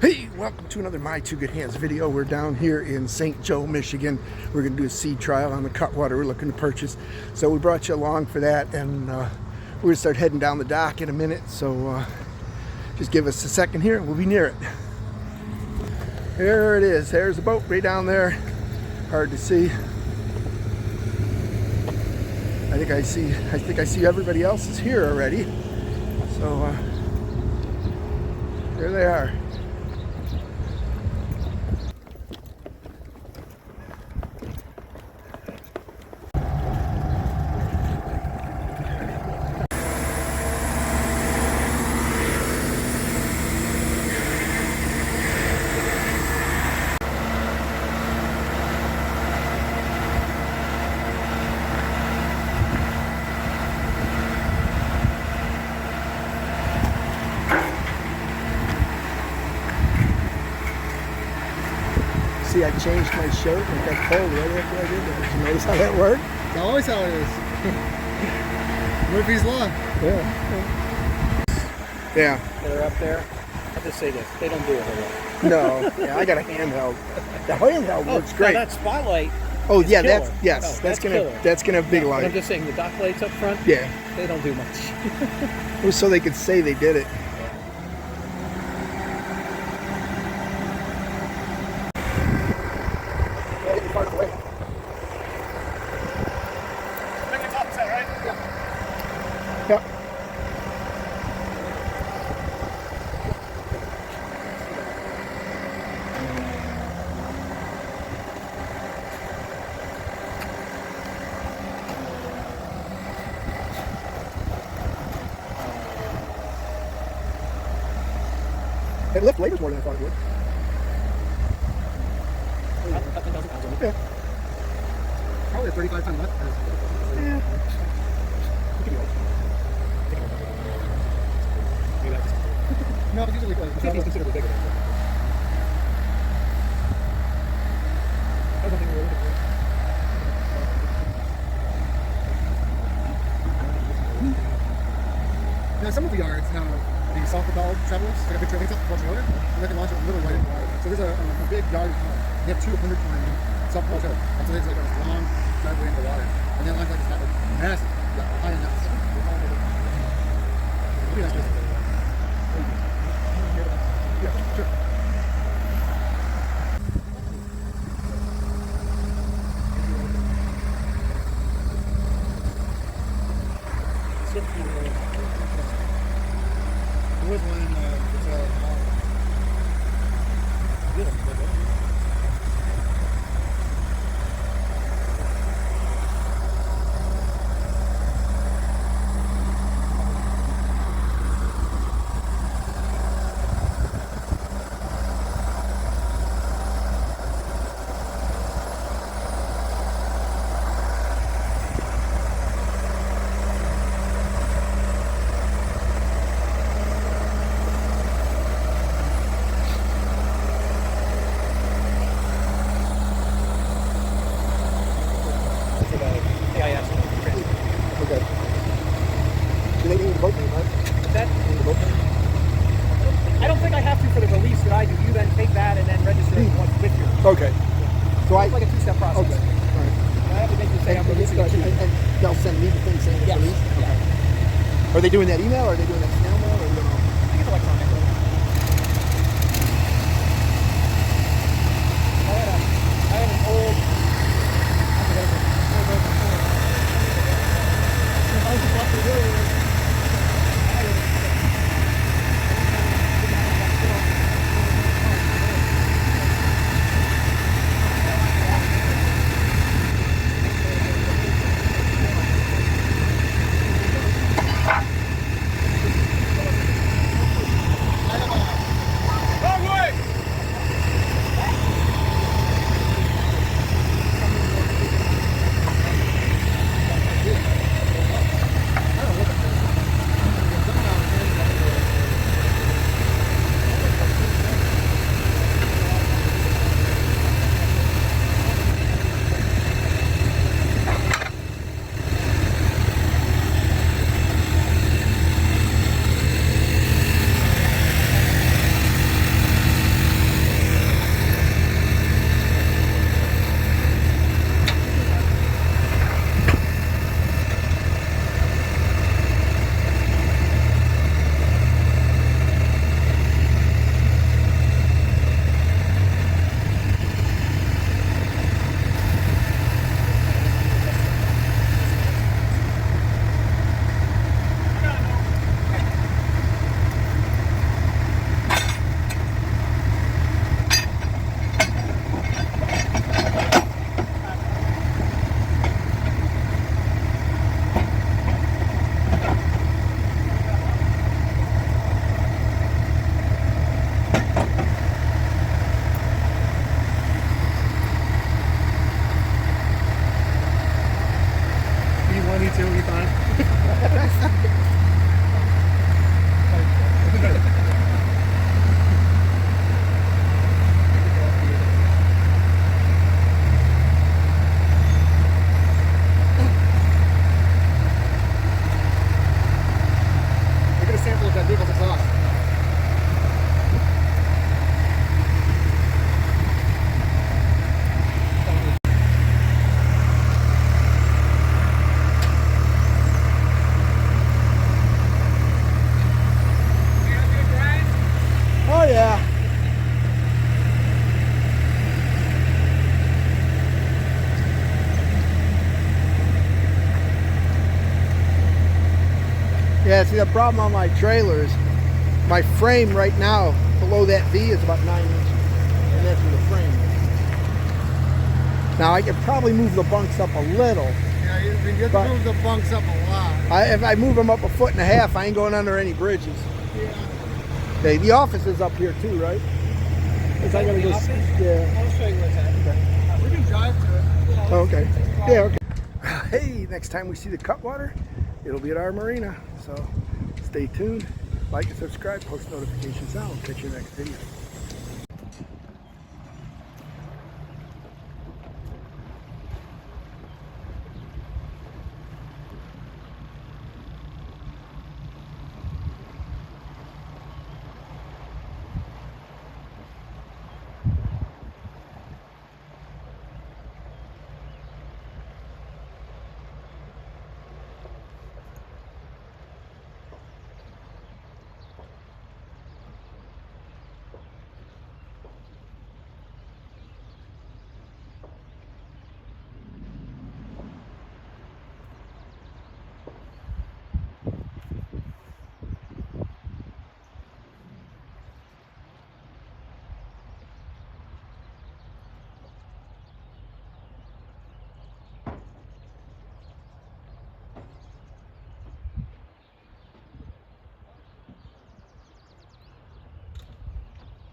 Hey, welcome to another My Two Good Hands video. We're down here in St. Joe, Michigan. We're going to do a seed trial on the Cutwater we're looking to purchase. So we brought you along for that, and we're going to start heading down the dock in a minute. So just give us a second here and we'll be near it. There it is. There's the boat right down there. Hard to see. I think I see everybody else is here already. So there they are. See, I changed my shirt and it got cold right after I did that. Did you notice how that worked? It's always how it is. Murphy's Law. Yeah. They're up there. I'll just say this: they don't do it a lot. No. Yeah, I got a handheld. The handheld works great. That spotlight. Oh yeah, killer. that's gonna killer. that's gonna have big But light. I'm just saying the dock lights up front. Yeah. They don't do much. It was so they could say they did it. Yep. It lift labors more than I thought it would. Yeah. Probably a 35-ton lift. Yeah. No, but usually I think he's considerably bigger. I don't think we're looking for it. Now, some of the yards have the soft-propelled travelers, like a picture of it, motor, and they can launch it literally right in the water. So there's a big yard, they have 200-ton self-propelled trailer. And so there's like a long driveway into the water. And then launch like this massive, high enough. It'll be nice business. Yeah, sure. There was one I don't think I have to for the release that I do. You then take that and then register it once with you. Okay. So It's like a two-step process. Okay. All right. I have to make you say I'm releasing it to you. And they'll send me the thing saying it's Yes. released? Yeah. Okay. Are they doing that email or are they doing that snail mail or you don't know? I think it's electronic. I have an old. See, the problem on my trailer is my frame right now below that V is about 9 inches, and that's where the frame is. Now I could probably move the bunks up a little. Yeah, you have to move the bunks up a lot. If I move them up 1.5 feet, I ain't going under any bridges. Yeah. Okay, the office is up here too, right? Because I gotta go. Yeah. I'll show you where it's at. We can drive to it. Oh, okay. Yeah. Okay. Hey, next time we see the Cutwater, it'll be at our marina. So stay tuned, like and subscribe, post notifications now. We'll catch you in the next video.